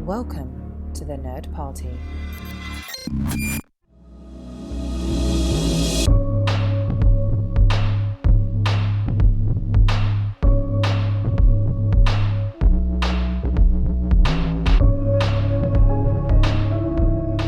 Welcome to the Nerd Party.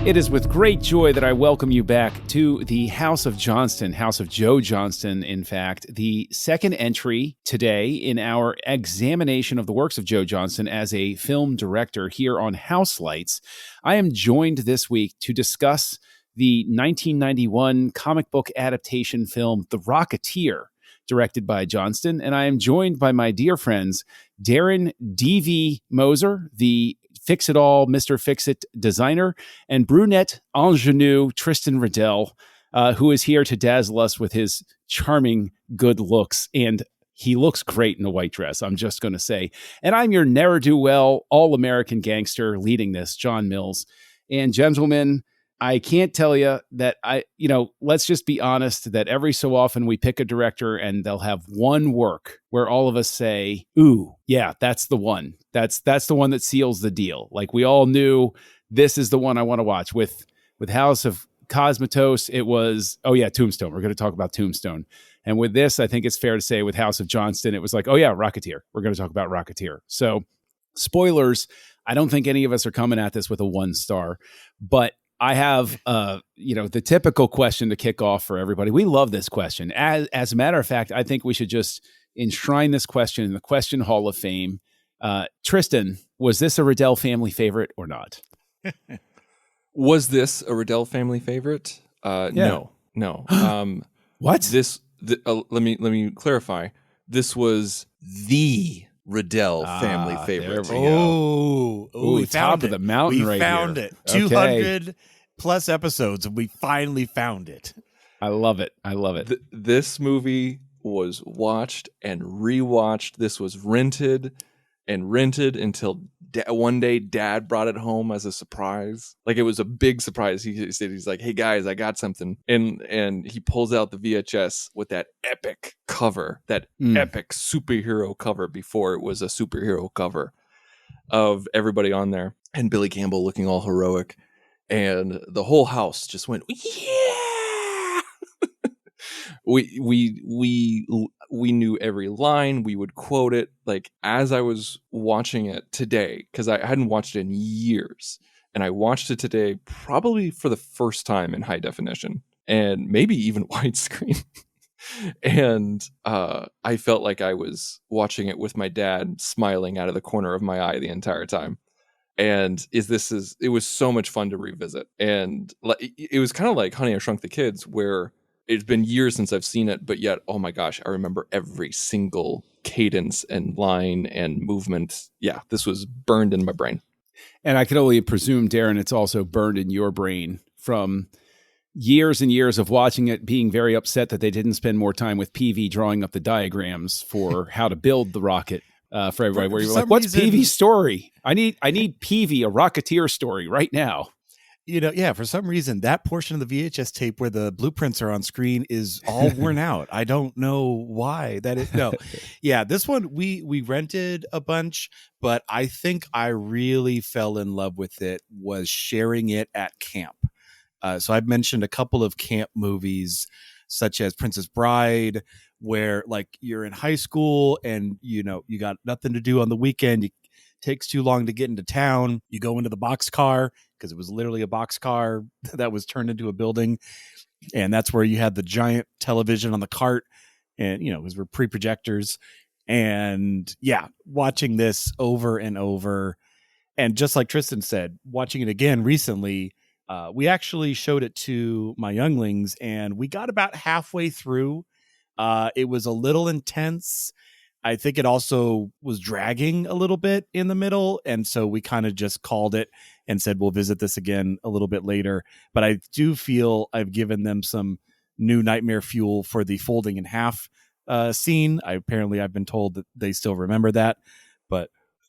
It is with great joy that I welcome you back to the House of Johnston, House of Joe Johnston, in fact, the second entry today in our examination of the works of Joe Johnston as a film director here on Houselights. I am joined this week to discuss the 1991 comic book adaptation film, The Rocketeer, directed by Johnston, and I am joined by my dear friends, Darren D.V. Moser, the Fix-It-All, Mr. Fix-It designer, and brunette ingenue Tristan Riddell, who is here to dazzle us with his charming good looks. And he looks great in a white dress, I'm just going to say. And I'm your ne'er-do-well, all-American gangster leading this, John Mills. And gentlemen, I can't tell you that let's just be honest that every so often we pick a director and they'll have one work where all of us say, ooh, yeah, that's the one. That's the one that seals the deal. Like we all knew this is the one I want to watch. With House of Cosmatos, it was, oh yeah, Tombstone. We're going to talk about Tombstone. And with this, I think it's fair to say with House of Johnston, it was like, oh yeah, Rocketeer. We're going to talk about Rocketeer. So spoilers, I don't think any of us are coming at this with a 1 star, but I have, the typical question to kick off for everybody. We love this question. As a matter of fact, I think we should just enshrine this question in the Question Hall of Fame. Tristan, was this a Riddell family favorite or not? Was this a Riddell family favorite? No. What? Let me clarify. This was the Riddell family favorite. We top of the mountain we right found here. it. 200 plus episodes, and we finally found it. I love it. This movie was watched and rewatched. This was rented until one day Dad brought it home as a surprise. Like it was a big surprise. He said, he's like, hey guys, I got something. And he pulls out the VHS with that epic cover, that epic superhero cover before it was a superhero cover of everybody on there. And Billy Campbell looking all heroic. And the whole house just went, yeah! We knew every line. We would quote it. Like as I was watching it today, because I hadn't watched it in years, and I watched it today probably for the first time in high definition and maybe even widescreen. And I felt like I was watching it with my dad smiling out of the corner of my eye the entire time. And it was so much fun to revisit. And it was kind of like Honey, I Shrunk the Kids, where it's been years since I've seen it, but yet, oh my gosh, I remember every single cadence and line and movement. Yeah, this was burned in my brain. And I can only presume, Darren, it's also burned in your brain from years and years of watching it, being very upset that they didn't spend more time with PV drawing up the diagrams for how to build the rocket for everybody. Where you're like, what's PV's story? I need PV, a Rocketeer story right now. For some reason, that portion of the VHS tape where the blueprints are on screen is all worn out. I don't know why that is. No. Yeah, this one we rented a bunch, but I think I really fell in love with it was sharing it at camp. So I've mentioned a couple of camp movies, such as Princess Bride, where like you're in high school and you got nothing to do on the weekend. It takes too long to get into town. You go into the boxcar, because it was literally a boxcar that was turned into a building. And that's where you had the giant television on the cart. And, those were pre-projectors. And yeah, watching this over and over. And just like Tristan said, watching it again recently, we actually showed it to my younglings and we got about halfway through. It was a little intense. I think it also was dragging a little bit in the middle. And so we kind of just called it and said, we'll visit this again a little bit later. But I do feel I've given them some new nightmare fuel for the folding in half scene. I've been told that they still remember that. But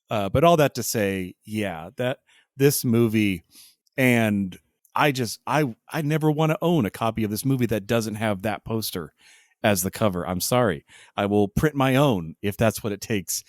all that to say, yeah, that this movie, and I never want to own a copy of this movie that doesn't have that poster as the cover. I'm sorry. I will print my own if that's what it takes,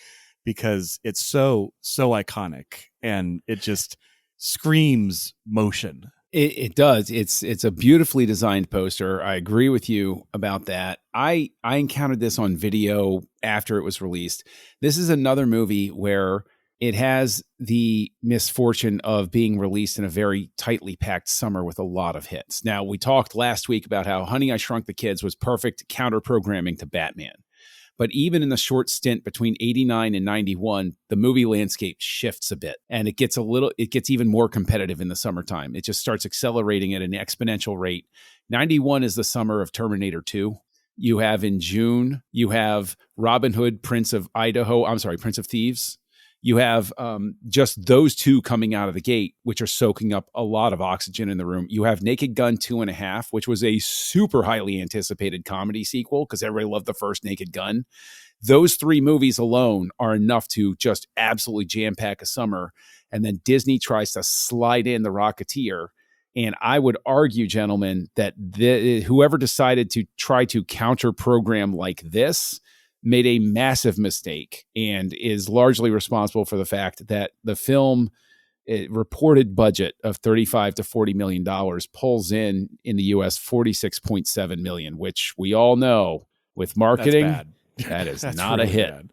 because it's so iconic and it just screams motion. It does. It's a beautifully designed poster. I agree with you about that. I encountered this on video after it was released. This is another movie where it has the misfortune of being released in a very tightly packed summer with a lot of hits. Now, we talked last week about how Honey, I Shrunk the Kids was perfect counter programming to Batman. But even in the short stint between 89 and 91, the movie landscape shifts a bit and it gets even more competitive in the summertime. It just starts accelerating at an exponential rate. 91 is the summer of Terminator 2. You have in June, you have Robin Hood, Prince of Thieves. You have just those two coming out of the gate, which are soaking up a lot of oxygen in the room. You have Naked Gun 2.5, which was a super highly anticipated comedy sequel because everybody loved the first Naked Gun. Those three movies alone are enough to just absolutely jam-pack a summer. And then Disney tries to slide in The Rocketeer. And I would argue, gentlemen, that whoever decided to try to counter-program like this made a massive mistake and is largely responsible for the fact that the film reported budget of $35 to $40 million pulls in the US $46.7 million, which we all know with marketing, that is not really a hit. Bad.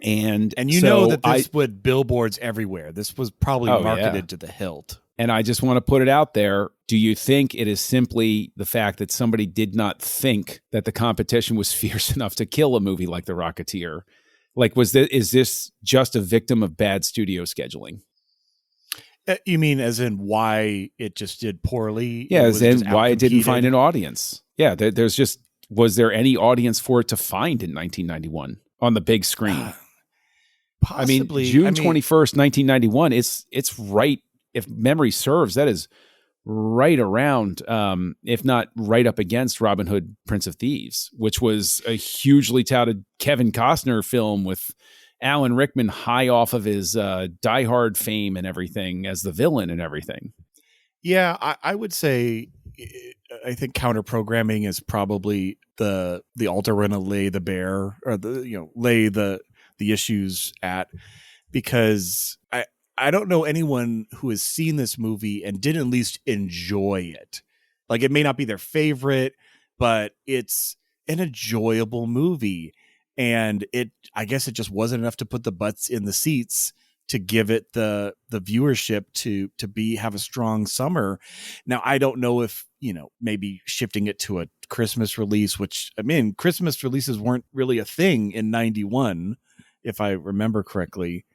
And you know that this would billboards everywhere. This was probably marketed to the hilt. And I just want to put it out there. Do you think it is simply the fact that somebody did not think that the competition was fierce enough to kill a movie like The Rocketeer? Like, is this just a victim of bad studio scheduling? You mean as in why it just did poorly? Yeah, as in why it didn't find an audience. Yeah, was there any audience for it to find in 1991 on the big screen? Possibly. June 21st, 1991, it's right. If memory serves, that is right around, if not right up against Robin Hood, Prince of Thieves, which was a hugely touted Kevin Costner film with Alan Rickman high off of his Die Hard fame and everything as the villain and everything. Yeah, I would say I think counter programming is probably the altar we're going to lay the bear or lay the issues at, because I don't know anyone who has seen this movie and didn't at least enjoy it. Like, it may not be their favorite, but it's an enjoyable movie. And I guess it just wasn't enough to put the butts in the seats to give it the viewership to have a strong summer. Now, I don't know if, maybe shifting it to a Christmas release, which, Christmas releases weren't really a thing in 91, if I remember correctly.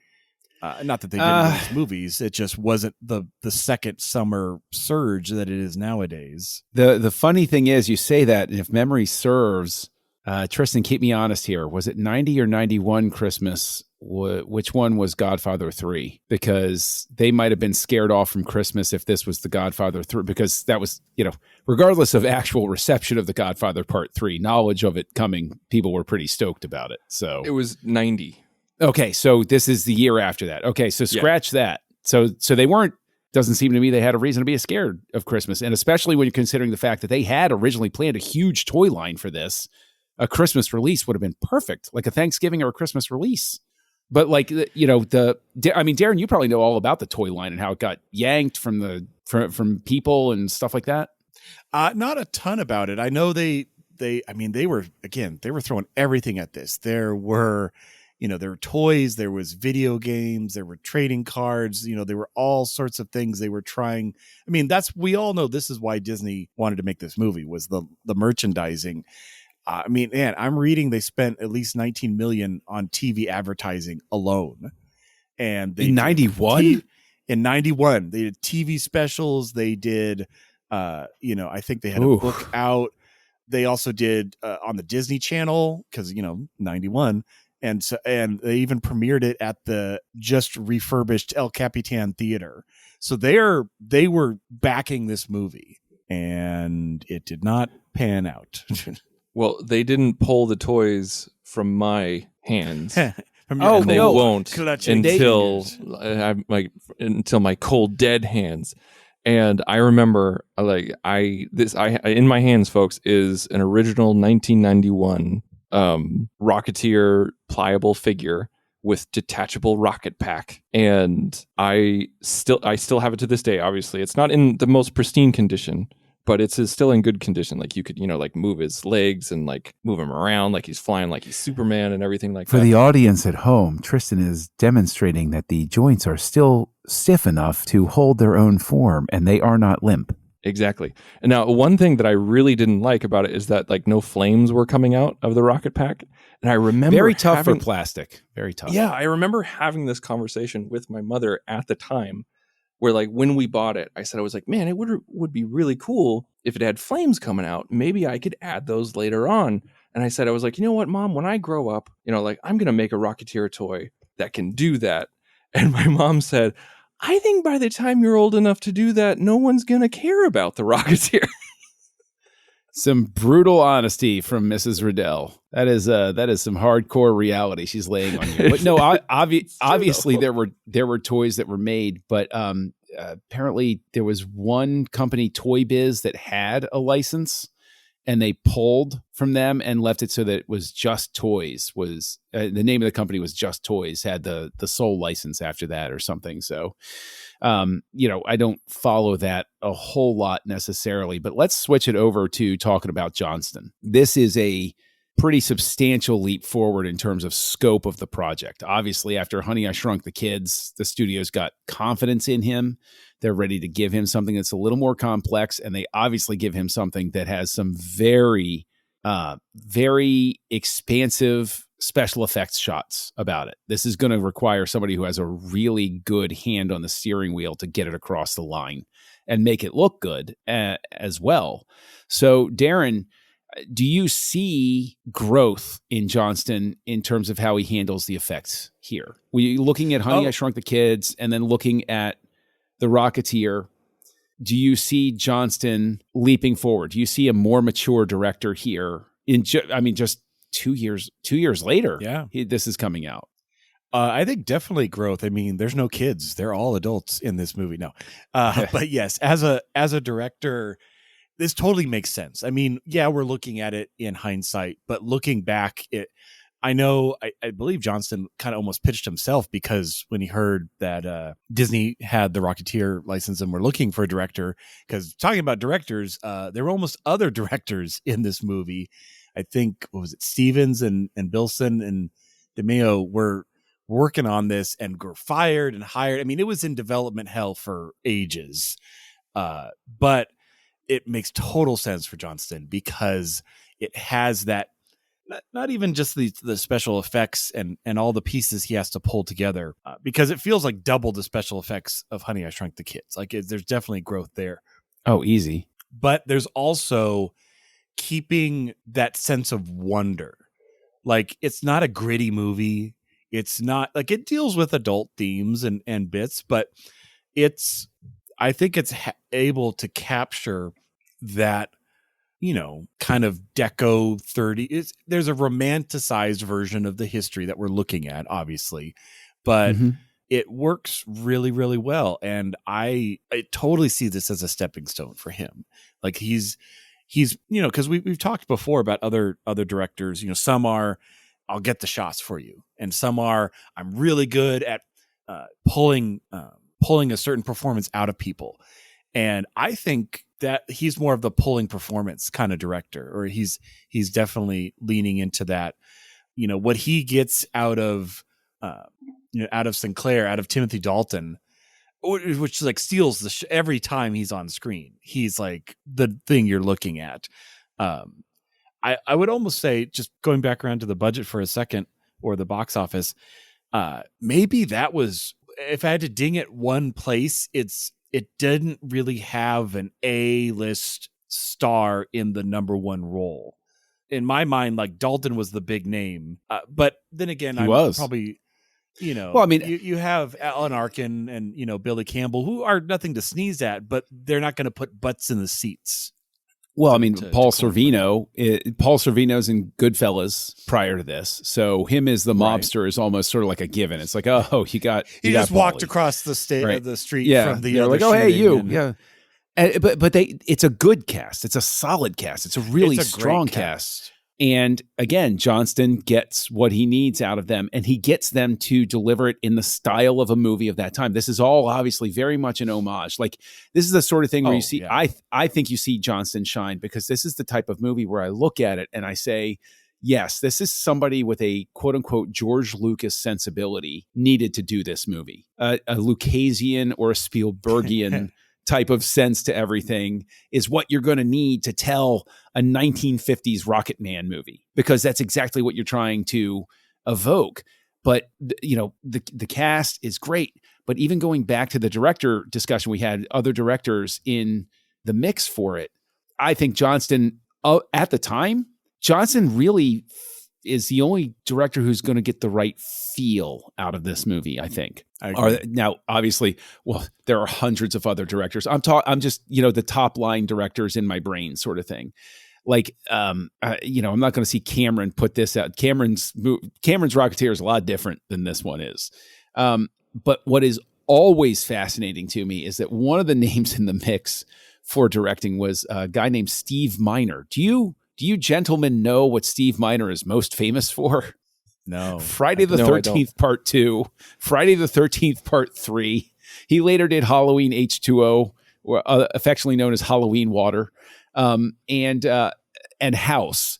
Not that they didn't release movies, it just wasn't the second summer surge that it is nowadays. The funny thing is, you say that, and if memory serves, Tristan, keep me honest here. Was it 90 or 91 Christmas? Which one was Godfather 3? Because they might have been scared off from Christmas if this was the Godfather 3, because that was, regardless of actual reception of the Godfather Part 3, knowledge of it coming, people were pretty stoked about it. So it was 90. Okay, so this is the year after that. Okay, so scratch that. So they weren't, doesn't seem to me they had a reason to be scared of Christmas. And especially when you're considering the fact that they had originally planned a huge toy line for this. A Christmas release would have been perfect, like a Thanksgiving or a Christmas release. But Darren, you probably know all about the toy line and how it got yanked from people and stuff like that. Not a ton about it. I know they were throwing everything at this. There were toys, there was video games, there were trading cards, there were all sorts of things they were trying. We all know this is why Disney wanted to make this movie, was the merchandising. I'm reading they spent at least $19 million on TV advertising alone. And in 91? In 91, they did TV specials. They did, I think they had a book out. They also did on the Disney Channel, because, 91. And they even premiered it at the just refurbished El Capitan Theater. So they were backing this movie, and it did not pan out. Well, they didn't pull the toys from my hands. They won't until my cold dead hands. And I remember, in my hands, folks, is an original 1991 Rocketeer pliable figure with detachable rocket pack, and I still have it to this day. Obviously, it's not in the most pristine condition, but it's still in good condition. Like you could, like move his legs and like move him around like he's flying, like he's Superman and everything like that. For the audience at home, Tristan is demonstrating that the joints are still stiff enough to hold their own form, and they are not limp. Exactly. And now one thing that I really didn't like about it is that like no flames were coming out of the rocket pack. And I remember very tough for plastic. Very tough. Yeah, I remember having this conversation with my mother at the time where like when we bought it, I said, I was like, man, it would be really cool if it had flames coming out. Maybe I could add those later on. And I said, I was like, you know what, Mom, when I grow up, like I'm going to make a Rocketeer toy that can do that. And my mom said, I think by the time you're old enough to do that, no one's going to care about the Rocketeer. Some brutal honesty from Mrs. Riddell. That is some hardcore reality she's laying on you. But no, obviously there were toys that were made, but apparently there was one company, Toy Biz, that had a license, and they pulled from them and left it so that it was Just Toys. Was the name of the company was Just Toys, had the sole license after that or something. So, I don't follow that a whole lot necessarily, but let's switch it over to talking about Johnston. This is a pretty substantial leap forward in terms of scope of the project. Obviously, after Honey, I Shrunk the Kids, the studio's got confidence in him. They're ready to give him something that's a little more complex, and they obviously give him something that has some very, very expansive special effects shots about it. This is going to require somebody who has a really good hand on the steering wheel to get it across the line and make it look good as well. So, Darren, do you see growth in Johnston in terms of how he handles the effects here? Were you looking at Honey, I Shrunk the Kids and then looking at the Rocketeer? Do you see Johnston leaping forward? Do you see a more mature director here? Just 2 years later, this is coming out. I think definitely growth. I mean, there's no kids; they're all adults in this movie. No, but yes, as a director, this totally makes sense. I mean, yeah, we're looking at it in hindsight, but looking back, I believe Johnston kind of almost pitched himself, because when he heard that Disney had the Rocketeer license and were looking for a director, because talking about directors, there were almost other directors in this movie. I think, what was it, Stevens and Bilson and DeMeo were working on this and were fired and hired. I mean, it was in development hell for ages. But it makes total sense for Johnston, because it has that, not even just the special effects and all the pieces he has to pull together, because it feels like double the special effects of Honey, I Shrunk the Kids. Like there's definitely growth there. Oh, easy. But there's also keeping that sense of wonder. Like, it's not a gritty movie. It's not like, it deals with adult themes and bits, but I think it's able to capture that, kind of deco 30s. There's a romanticized version of the history that we're looking at, obviously, but it works really, really well. And I totally see this as a stepping stone for him. Like he's, because we've talked before about other directors, some are, I'll get the shots for you. And some are, I'm really good at pulling a certain performance out of people. And I think that he's more of the pulling performance kind of director, or he's definitely leaning into that. What he gets out of Sinclair, out of Timothy Dalton, which like steals every time he's on screen. He's like the thing you're looking at. I would almost say, just going back around to the budget for a second, or the box office, maybe that was, if I had to ding it one place, it didn't really have an A-list star in the number one role. In my mind, like, Dalton was the big name, but then again, he was probably. Well, I mean, you have Alan Arkin and Billy Campbell, who are nothing to sneeze at, but they're not going to put butts in the seats. Well, I mean, Paul Sorvino's in Goodfellas prior to this, so him as the mobster is almost sort of like a given. It's like, oh, he just walked across the street from the other. Like, oh, hey, you, but it's a good cast. It's a solid cast. It's a really strong cast. And again, Johnston gets what he needs out of them, and he gets them to deliver it in the style of a movie of that time. This is all obviously very much an homage. Like, this is the sort of thing where you see, I think you see Johnston shine, because this is the type of movie where I look at it and I say, yes, this is somebody with a quote unquote George Lucas sensibility needed to do this movie. A Lucasian or a Spielbergian type of sense to everything is what you're going to need to tell a 1950s Rocket Man movie, because that's exactly what you're trying to evoke. But the cast is great. But even going back to the director discussion, we had other directors in the mix for it. I think Johnston, at the time, Johnston really is the only director who's going to get the right feel out of this movie, I think. Now, obviously, well, there are hundreds of other directors. I'm just, the top line directors in my brain sort of thing. Like, I'm not going to see Cameron put this out. Cameron's Rocketeer is a lot different than this one is. But what is always fascinating to me is that one of the names in the mix for directing was a guy named Steve Miner. Do you gentlemen know what Steve Miner is most famous for? No. Friday the 13th Part 2, Friday the 13th Part 3. He later did Halloween H2O, or affectionately known as Halloween Water, and House.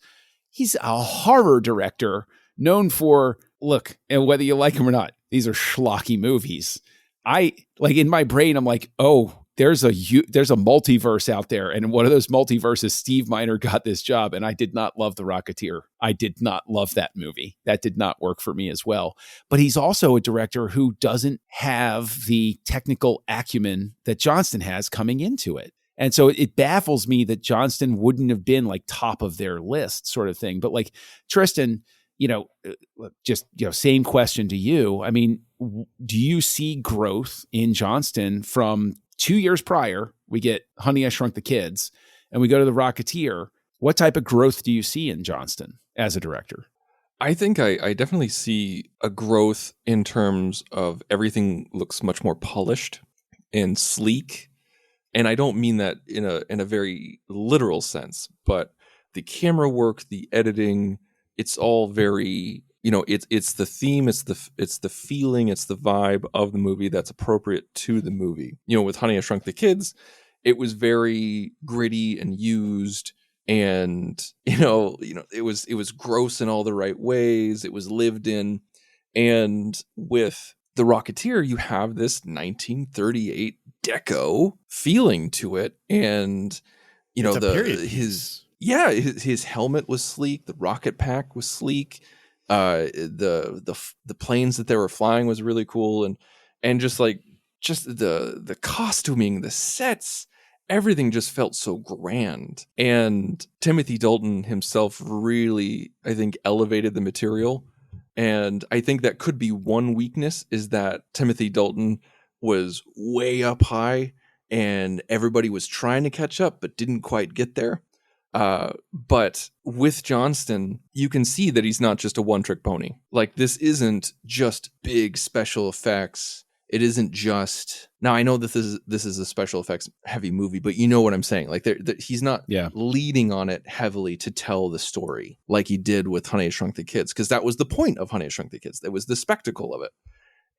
He's a horror director known for, look, and whether you like him or not, these are schlocky movies. In my brain, I'm like, oh, there's a multiverse out there, and in one of those multiverses, Steve Miner got this job, and I did not love The Rocketeer. I did not love that movie. That did not work for me as well. But he's also a director who doesn't have the technical acumen that Johnston has coming into it. And so it baffles me that Johnston wouldn't have been like top of their list sort of thing. But like Tristan, same question to you. I mean, do you see growth in Johnston from 2 years prior? We get Honey, I Shrunk the Kids, and we go to The Rocketeer. What type of growth do you see in Johnston as a director? I think I definitely see a growth in terms of everything looks much more polished and sleek. And I don't mean that in a very literal sense, but the camera work, the editing, it's all very, it's the theme, it's the feeling, it's the vibe of the movie that's appropriate to the movie. With Honey, I Shrunk the Kids, it was very gritty and used, and it was gross in all the right ways. It was lived in. And with The Rocketeer, you have this 1938 deco feeling to it, and his helmet was sleek, the rocket pack was sleek, the planes that they were flying was really cool, and just the costuming, the sets, everything just felt so grand. And Timothy Dalton himself really, I think, elevated the material. And I think that could be one weakness, is that Timothy Dalton was way up high and everybody was trying to catch up but didn't quite get there. But with Johnston, you can see that he's not just a one-trick pony. Like, this isn't just big special effects. It isn't just... Now, I know that this is a special effects heavy movie, but you know what I'm saying. Like, he's not leading on it heavily to tell the story like he did with Honey, I Shrunk the Kids, because that was the point of Honey, I Shrunk the Kids. That was the spectacle of it.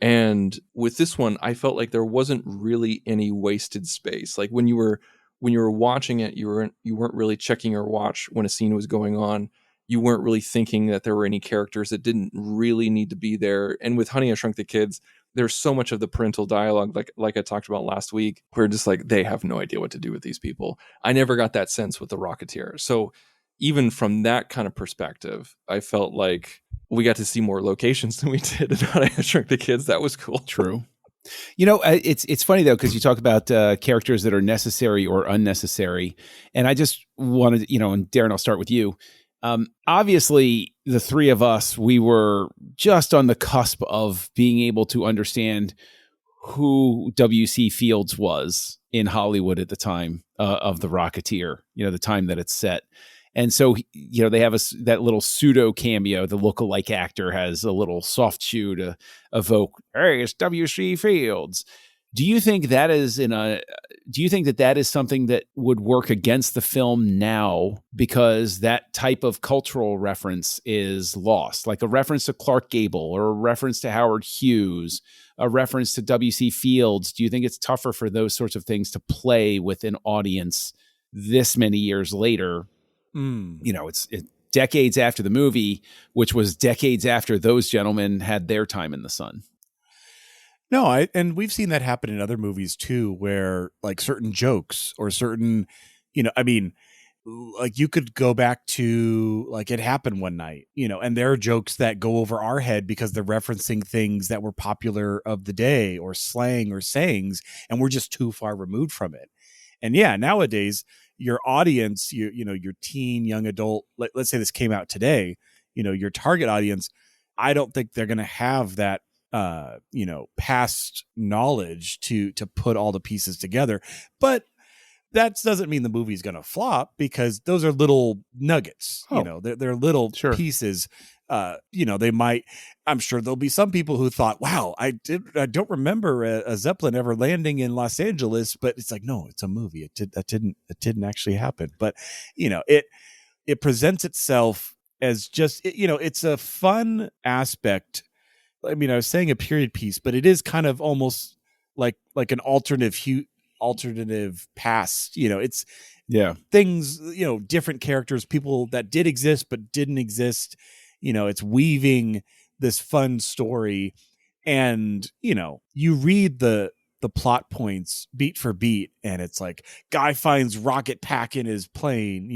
And with this one, I felt like there wasn't really any wasted space. Like, when you were watching it, you weren't really checking your watch when a scene was going on. You weren't really thinking that there were any characters that didn't really need to be there. And with Honey, I Shrunk the Kids, there's so much of the parental dialogue, like I talked about last week, where just like, they have no idea what to do with these people. I never got that sense with The Rocketeer. So even from that kind of perspective, I felt like we got to see more locations than we did in Honey, I Shrunk the Kids. That was cool. True. It's funny though, because you talk about characters that are necessary or unnecessary, and I just wanted, and Darren, I'll start with you. Obviously, the three of us, we were just on the cusp of being able to understand who W.C. Fields was in Hollywood at the time of The Rocketeer. The time that it's set. And so, they have that little pseudo cameo. The lookalike actor has a little soft shoe to evoke, hey, it's W.C. Fields. Do you think that is that is something that would work against the film now because that type of cultural reference is lost? Like a reference to Clark Gable or a reference to Howard Hughes, a reference to W.C. Fields. Do you think it's tougher for those sorts of things to play with an audience this many years later? It's decades after the movie, which was decades after those gentlemen had their time in the sun. No, and we've seen that happen in other movies too, where like certain jokes or certain, like you could go back to like It Happened One Night, and there are jokes that go over our head because they're referencing things that were popular of the day or slang or sayings, and we're just too far removed from it. And yeah, nowadays your audience, your teen, young adult, let's say this came out today, your target audience, I don't think they're going to have that past knowledge to put all the pieces together. But that doesn't mean the movie's going to flop, because those are little nuggets. They're little pieces. They might. I'm sure there'll be some people who thought, "Wow, I don't remember a Zeppelin ever landing in Los Angeles," but it's like, no, it's a movie. It didn't actually happen. But it presents itself as just it's a fun aspect. I mean, I was saying a period piece, but it is kind of almost like an alternative past. It's things, different characters, people that did exist but didn't exist. It's weaving this fun story, and you read the plot points beat for beat, and it's like guy finds rocket pack in his plane,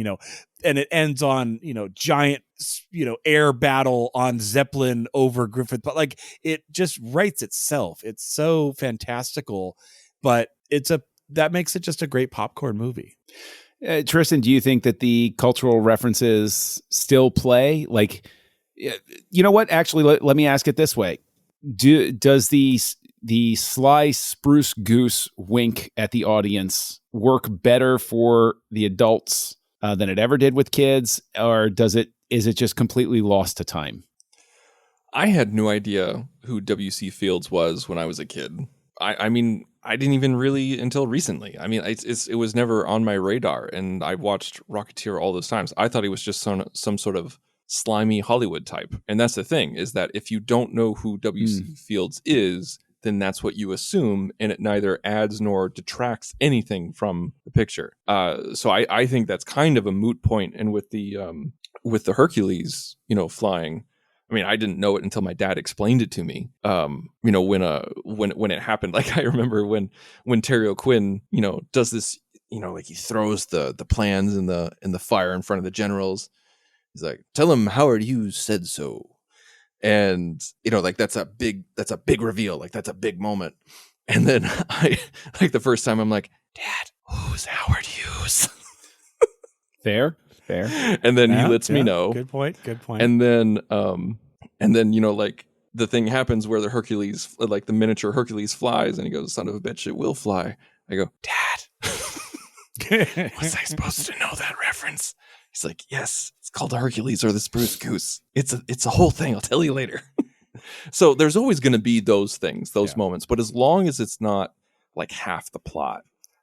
and it ends on giant air battle on Zeppelin over Griffith, but like it just writes itself. It's so fantastical, but that makes it just a great popcorn movie. Tristan, do you think that the cultural references still play? Like, you know what? Actually, let me ask it this way: does the sly spruce goose wink at the audience work better for the adults than it ever did with kids, or is it just completely lost to time? I had no idea who W.C. Fields was when I was a kid. I mean, I didn't even really until recently. I mean, it was never on my radar, and I watched Rocketeer all those times. I thought he was just some sort of slimy Hollywood type. And that's the thing, is that if you don't know who W.C. Fields is, then that's what you assume, and it neither adds nor detracts anything from the picture. So I think that's kind of a moot point. And with the Hercules, flying, I mean, I didn't know it until my dad explained it to me. When it happened, like I remember when Terry O'Quinn, does this, like he throws the plans in the fire in front of the generals. He's like, "Tell him Howard Hughes said so." And like that's a big reveal, like that's a big moment. And then I like the first time I'm like, "Dad, who's Howard Hughes?" Fair. And then he lets me know. Good point. And then like the thing happens where the Hercules, like the miniature Hercules, flies, and he goes, "Son of a bitch, it will fly." I go, "Dad, was I supposed to know that reference?" He's like, "Yes, it's called the Hercules or the Spruce Goose. It's a whole thing. I'll tell you later." So there's always going to be those things, those moments, but as long as it's not like half the plot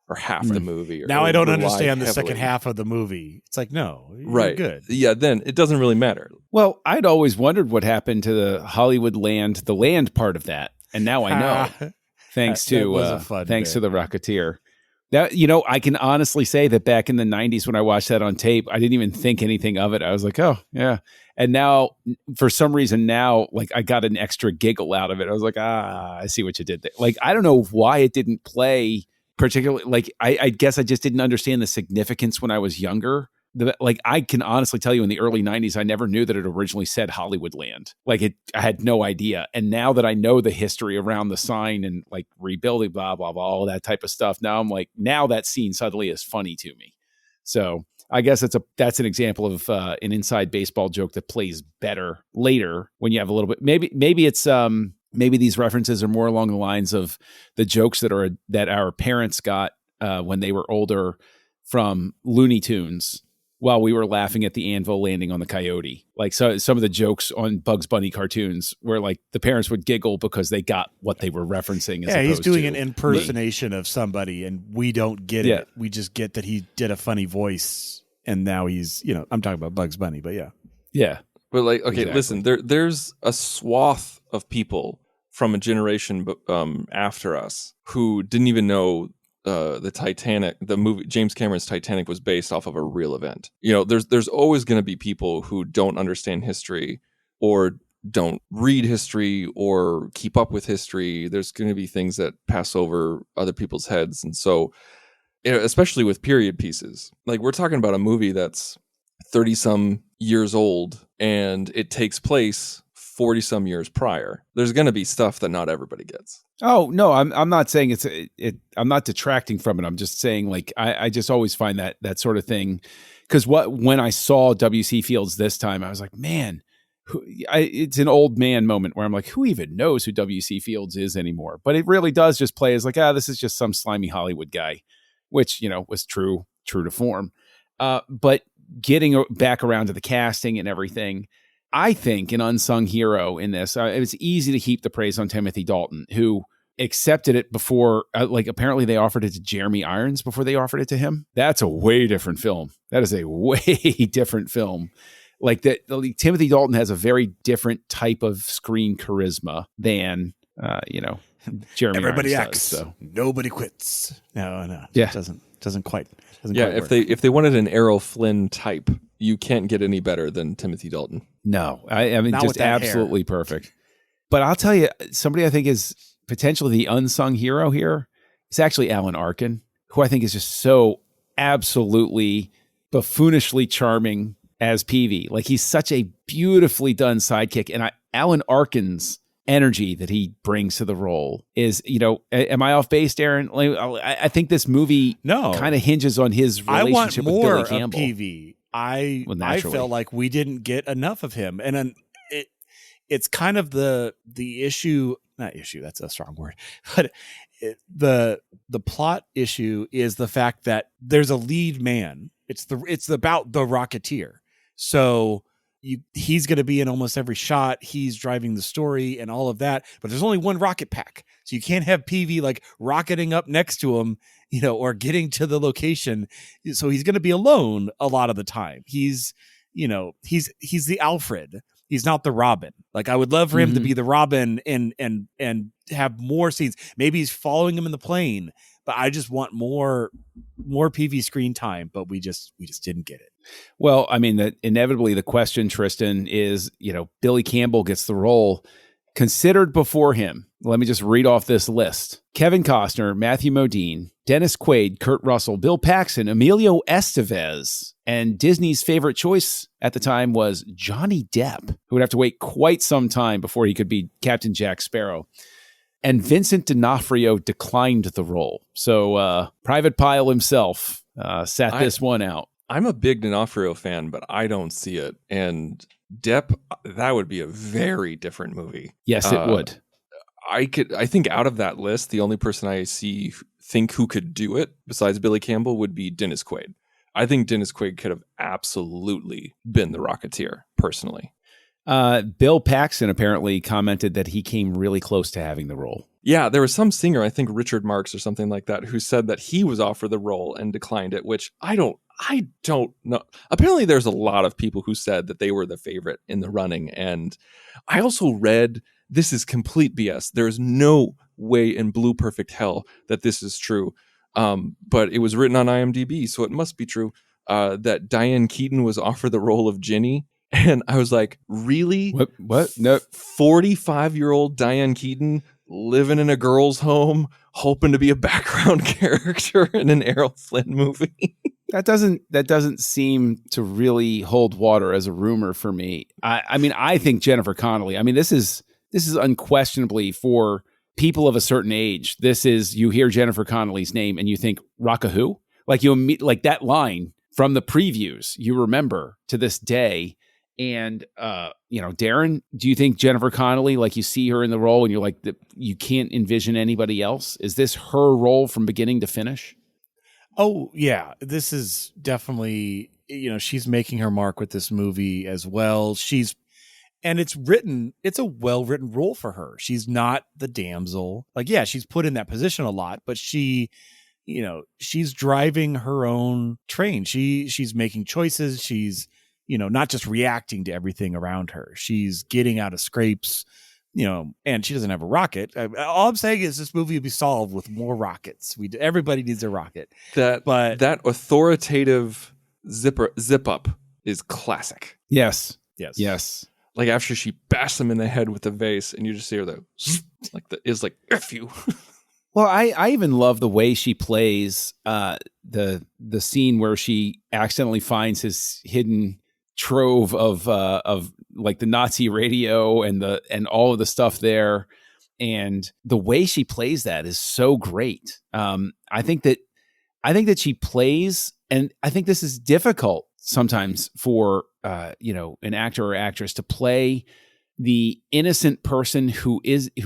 or half the movie. Now I don't understand the second half of the movie. It's like, no, you're good. Yeah, then it doesn't really matter. Well, I'd always wondered what happened to the Hollywood land, the land part of that, and now I know, thanks to the Rocketeer. That, I can honestly say that back in the 90s when I watched that on tape, I didn't even think anything of it. I was like, oh, yeah. And now, for some reason like I got an extra giggle out of it. I was like, I see what you did there. Like, I don't know why it didn't play particularly. Like, I guess I just didn't understand the significance when I was younger. Like, I can honestly tell you in the early 90s, I never knew that it originally said Hollywoodland. Like, I had no idea. And now that I know the history around the sign and like rebuilding, blah, blah, blah, all that type of stuff, now I'm like, now that scene suddenly is funny to me. So I guess that's an example of an inside baseball joke that plays better later when you have a little bit. Maybe it's maybe these references are more along the lines of the jokes that our parents got when they were older from Looney Tunes. while we were laughing at the anvil landing on the coyote. Like, so some of the jokes on Bugs Bunny cartoons where like the parents would giggle because they got what they were referencing. Yeah, he's doing an impersonation of somebody and we don't get it. We just get that he did a funny voice and now he's, I'm talking about Bugs Bunny, but yeah. Yeah. But like, okay, listen, there's a swath of people from a generation after us who didn't even know the Titanic, the movie, James Cameron's Titanic was based off of a real event. There's always going to be people who don't understand history or don't read history or keep up with history. There's going to be things that pass over other people's heads. And so, especially with period pieces, like we're talking about a movie that's 30 some years old and it takes place 40 some years prior. There's going to be stuff that not everybody gets. Oh no, I'm not saying I'm not detracting from it. I'm just saying like I just always find that sort of thing, because when I saw W.C. Fields this time, I was like, man, it's an old man moment where I'm like, who even knows who W.C. Fields is anymore? But it really does just play as like, this is just some slimy Hollywood guy, which was true to form. But getting back around to the casting and everything, I think an unsung hero in this, it was easy to heap the praise on Timothy Dalton, who accepted it before, apparently they offered it to Jeremy Irons before they offered it to him. That's a way different film. That is a way different film. Like that, Timothy Dalton has a very different type of screen charisma than, Jeremy Everybody Irons acts, does, so. Nobody quits. No. Yeah. It doesn't quite if work. they wanted an Errol Flynn type, you can't get any better than Timothy Dalton. No, I mean, Not just absolutely hair. Perfect. But I'll tell you, somebody I think is potentially the unsung hero here is actually Alan Arkin, who I think is just so absolutely buffoonishly charming as Peavy. Like, he's such a beautifully done sidekick. And Alan Arkin's energy that he brings to the role is, am I off base, Darren? Like, I think this movie kind of hinges on his relationship with Billy Campbell. I want more of Peavy. I felt like we didn't get enough of him. And it's kind of the issue, not issue, that's a strong word, but the plot issue is the fact that there's a lead man. It's about the Rocketeer. So he's going to be in almost every shot. He's driving the story and all of that, but there's only one rocket pack. So you can't have Peavy like rocketing up next to him, or getting to the location. So he's going to be alone a lot of the time. He's the Alfred. He's not the Robin. Like, I would love for him to be the Robin and have more scenes. Maybe he's following him in the plane, but I just want more Peavy screen time, but we just didn't get it. Well, I mean, inevitably the question, Tristan, is, Billy Campbell gets the role considered before him. Let me just read off this list. Kevin Costner, Matthew Modine, Dennis Quaid, Kurt Russell, Bill Paxton, Emilio Estevez, and Disney's favorite choice at the time was Johnny Depp, who would have to wait quite some time before he could be Captain Jack Sparrow. And Vincent D'Onofrio declined the role. So Private Pile himself sat this one out. I'm a big D'Onofrio fan, but I don't see it. And Depp, that would be a very different movie. Yes, it would. I think out of that list, the only person I think who could do it besides Billy Campbell would be Dennis Quaid. I think Dennis Quaid could have absolutely been the Rocketeer, personally. Bill Paxton apparently commented that he came really close to having the role. Yeah, there was some singer, I think Richard Marx or something like that, who said that he was offered the role and declined it, which I don't know. Apparently there's a lot of people who said that they were the favorite in the running. And I also read, this is complete BS. There's no way in blue perfect hell that this is true. But it was written on IMDb, so it must be true, that Diane Keaton was offered the role of Ginny. And I was like, really? What? No. 45-year-old Diane Keaton living in a girl's home, hoping to be a background character in an Errol Flynn movie. That doesn't seem to really hold water as a rumor for me. I mean, I think Jennifer Connelly. I mean, this is unquestionably for people of a certain age. This is, you hear Jennifer Connelly's name and you think Rock-a-Who? Like like that line from the previews, you remember to this day. And, Darren, do you think Jennifer Connelly, like you see her in the role and you're like, you can't envision anybody else? Is this her role from beginning to finish? Oh, yeah. This is definitely, she's making her mark with this movie as well. It's a well-written role for her. She's not the damsel. Like, yeah, she's put in that position a lot, but she's driving her own train. She's making choices. She's, not just reacting to everything around her. She's getting out of scrapes, and she doesn't have a rocket. All I'm saying is this movie would be solved with more rockets. Everybody needs a rocket. That authoritative zip up is classic. Yes. Yes. Like after she bashed him in the head with the vase, and you just hear the F you. Well, I even love the way she plays the scene where she accidentally finds his hidden trove of like the Nazi radio and all of the stuff there, and the way she plays that is so great. I think that she plays, and I think this is difficult sometimes for an actor or actress to play the innocent person who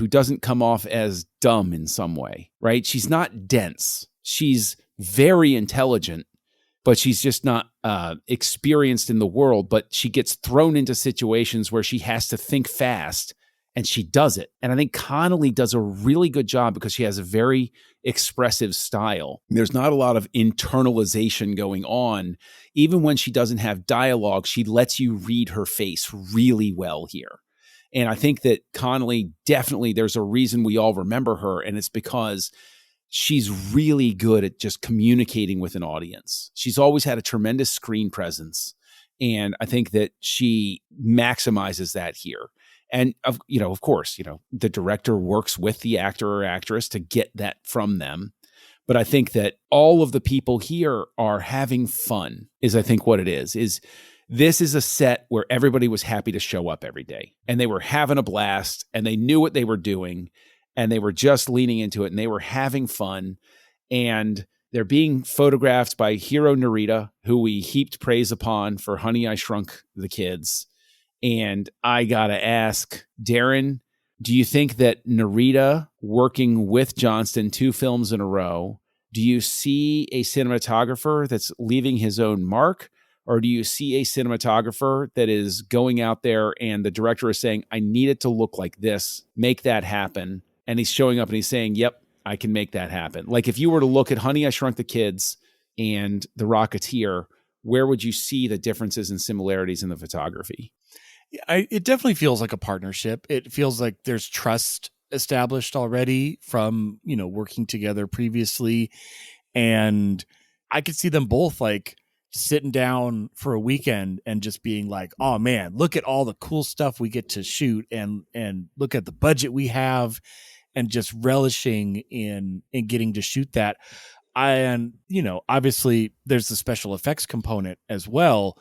doesn't come off as dumb in some way, right? She's not dense. She's very intelligent, but she's just not experienced in the world. But she gets thrown into situations where she has to think fast, and she does it. And I think Connelly does a really good job because she has a very expressive style. There's not a lot of internalization going on. Even when she doesn't have dialogue, she lets you read her face really well here. And I think that Connelly, definitely, there's a reason we all remember her, and it's because she's really good at just communicating with an audience. She's always had a tremendous screen presence, and I think that she maximizes that here. And of course, the director works with the actor or actress to get that from them. But I think that all of the people here are having fun, is I think what it is this is a set where everybody was happy to show up every day, and they were having a blast, and they knew what they were doing, and they were just leaning into it, and they were having fun. And they're being photographed by Hiro Narita, who we heaped praise upon for Honey, I Shrunk the Kids. And I got to ask, Darren, do you think that Narita working with Johnston 2 films in a row, do you see a cinematographer that's leaving his own mark? Or do you see a cinematographer that is going out there and the director is saying, I need it to look like this, make that happen? And he's showing up and he's saying, yep, I can make that happen. Like if you were to look at Honey, I Shrunk the Kids and The Rocketeer, where would you see the differences and similarities in the photography? It definitely feels like a partnership. It feels like there's trust established already from, working together previously. And I could see them both like sitting down for a weekend and just being like, oh man, look at all the cool stuff we get to shoot, and look at the budget we have, and just relishing in getting to shoot that. And, obviously there's the special effects component as well.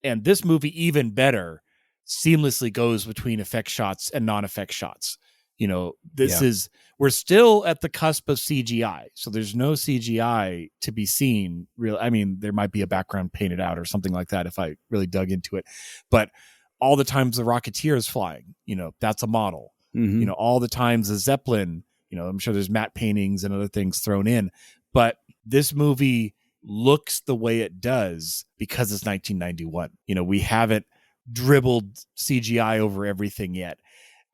And this movie, even better, seamlessly goes between effect shots and non-effect shots. We're still at the cusp of CGI. So there's no CGI to be seen. There might be a background painted out or something like that if I really dug into it. But all the times the Rocketeer is flying, that's a model. Mm-hmm. All the times the Zeppelin, I'm sure there's matte paintings and other things thrown in. But this movie looks the way it does because it's 1991. We haven't dribbled CGI over everything yet.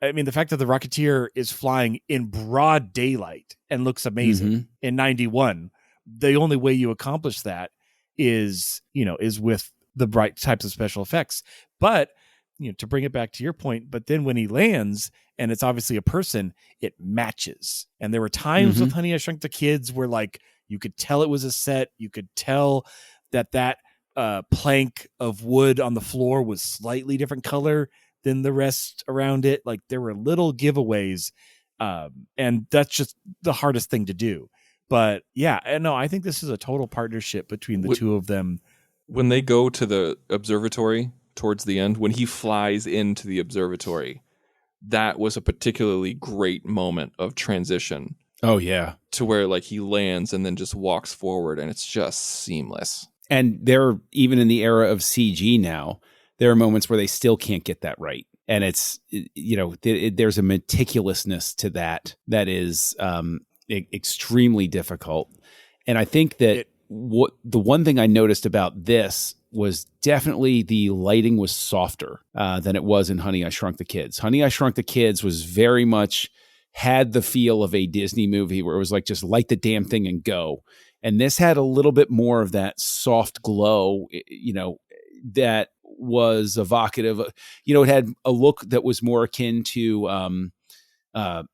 I mean, the fact that the Rocketeer is flying in broad daylight and looks amazing in 91, the only way you accomplish that is with the right types of special effects. But, to bring it back to your point, but then when he lands and it's obviously a person, it matches. And there were times with Honey, I Shrunk the Kids where like you could tell it was a set. You could tell that plank of wood on the floor was slightly different color than the rest around it. Like there were little giveaways. And that's just the hardest thing to do. But yeah, no, I think this is a total partnership between the two of them. When they go to the observatory towards the end, when he flies into the observatory, that was a particularly great moment of transition. Oh yeah. To where like he lands and then just walks forward, and it's just seamless. And they're even in the era of CG now, there are moments where they still can't get that right. And it's, there's a meticulousness to that is extremely difficult. And I think that the one thing I noticed about this was definitely the lighting was softer than it was in Honey, I Shrunk the Kids. Honey, I Shrunk the Kids was very much had the feel of a Disney movie where it was like, just light the damn thing and go. And this had a little bit more of that soft glow, that was evocative. It had a look that was more akin to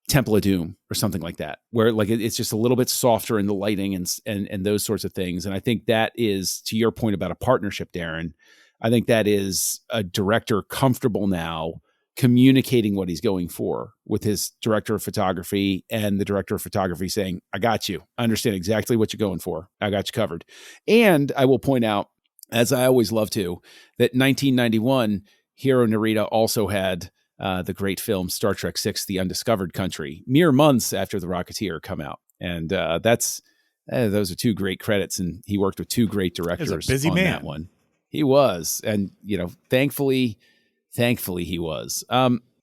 Temple of Doom or something like that, where like it's just a little bit softer in the lighting and those sorts of things. And I think that is, to your point about a partnership, Darren, I think that is a director comfortable now communicating what he's going for with his director of photography, and the director of photography saying, I got you. I understand exactly what you're going for. I got you covered. And I will point out, as I always love to, that 1991, Hiro Narita also had the great film Star Trek VI, The Undiscovered Country, mere months after The Rocketeer come out. And those are two great credits, and he worked with two great directors on that one. He was. And, thankfully he was.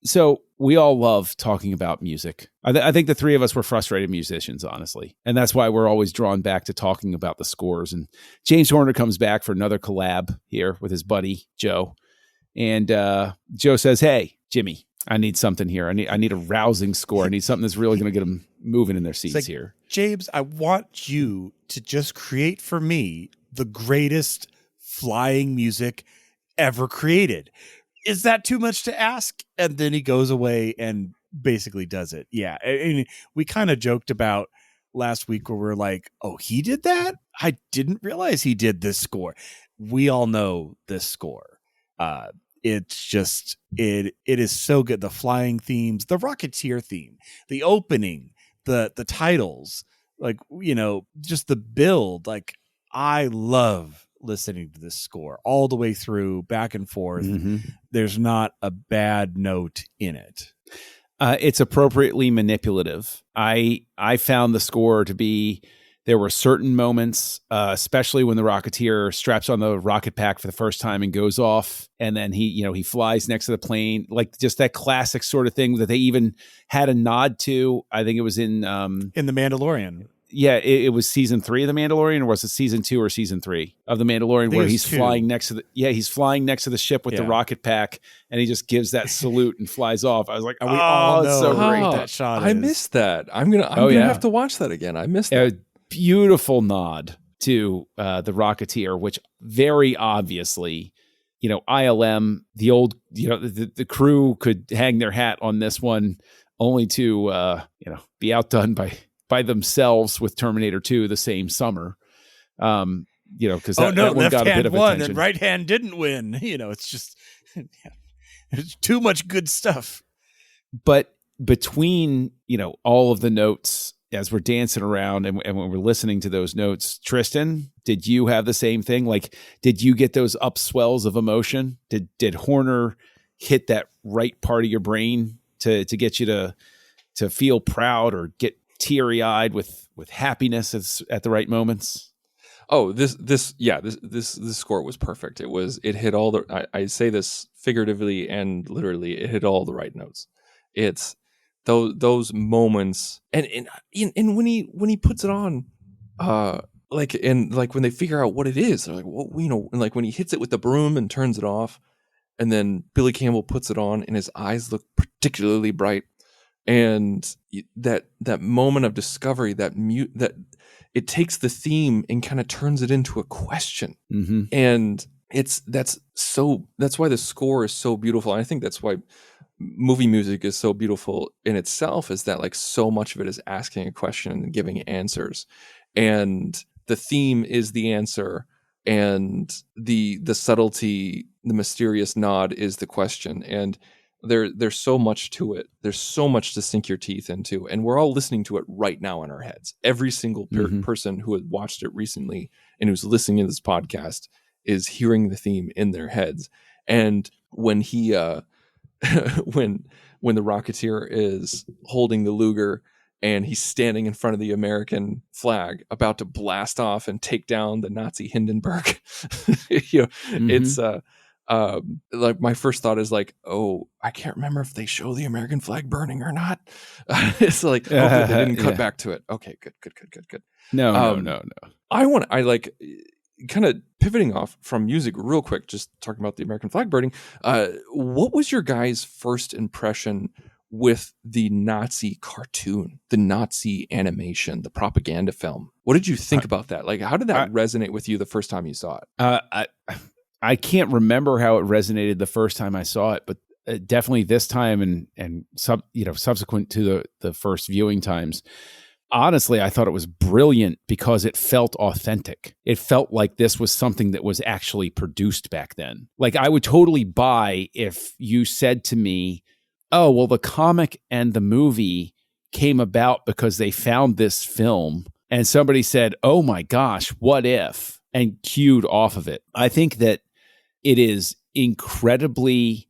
So we all love talking about music. I think the three of us were frustrated musicians, honestly. And that's why we're always drawn back to talking about the scores. And James Horner comes back for another collab here with his buddy, Joe. And Joe says, hey, Jimmy, I need something here. I need a rousing score. I need something that's really going to get them moving in their seats here. James, I want you to just create for me the greatest flying music ever created. Is that too much to ask? And then he goes away and basically does it. Yeah. And we kind of joked about last week where we're like, oh, he did that? I didn't realize he did this score. We all know this score. It's just, it is so good. The flying themes, the Rocketeer theme, the opening, the titles, like, just the build. Like, I love listening to this score all the way through, back and forth. Mm-hmm. There's not a bad note in it. It's appropriately manipulative. I found the score to be, there were certain moments, especially when the Rocketeer straps on the rocket pack for the first time and goes off, and then he flies next to the plane, like just that classic sort of thing that they even had a nod to. I think it was in The Mandalorian. Yeah, it was season 3 of The Mandalorian, or was it season 2 or season 3 of The Mandalorian, where he's flying next to the ship with the rocket pack, and he just gives that salute and flies off. I was like, it's so great. That shot I missed that. I'm gonna have to watch that again. I missed that. Beautiful nod to the Rocketeer, which very obviously, ILM, the old, the crew could hang their hat on this one, only to be outdone by themselves with Terminator 2 the same summer. Because that one got a bit of attention. And right hand didn't win. It's just there's too much good stuff. But between all of the notes as we're dancing around and when we're listening to those notes, Tristan, did you have the same thing? Like, did you get those upswells of emotion? Did Horner hit that right part of your brain to get you to feel proud or get teary-eyed with happiness at the right moments? Oh, this score was perfect. It hit all the, I say this figuratively and literally, it hit all the right notes. It's those moments, and when he puts it on, when they figure out what it is, they're like, well, and like when he hits it with the broom and turns it off, and then Billy Campbell puts it on and his eyes look particularly bright. And that moment of discovery, that it takes the theme and kind of turns it into a question. Mm-hmm. And that's why the score is so beautiful. And I think that's why movie music is so beautiful in itself, is that like so much of it is asking a question and giving answers. And the theme is the answer, and the subtlety, the mysterious nod is the question. And there's so much to it. There's so much to sink your teeth into, and we're all listening to it right now in our heads. Every single person who had watched it recently and who's listening to this podcast is hearing the theme in their heads. And when he when the Rocketeer is holding the Luger and he's standing in front of the American flag about to blast off and take down the Nazi Hindenburg, it's Like my first thought is like, oh, I can't remember if they show the American flag burning or not. It's like, oh, good, they didn't cut back to it. Okay, good. No. I like kind of pivoting off from music real quick, just talking about the American flag burning. What was your guys' first impression with the Nazi cartoon, the Nazi animation, the propaganda film? What did you think about that? Like, how did that resonate with you the first time you saw it? I can't remember how it resonated the first time I saw it, but definitely this time and subsequent to the first viewing times. Honestly, I thought it was brilliant because it felt authentic. It felt like this was something that was actually produced back then. Like I would totally buy if you said to me, oh, well, the comic and the movie came about because they found this film and somebody said, oh my gosh, what if? And cued off of it. I think that it is incredibly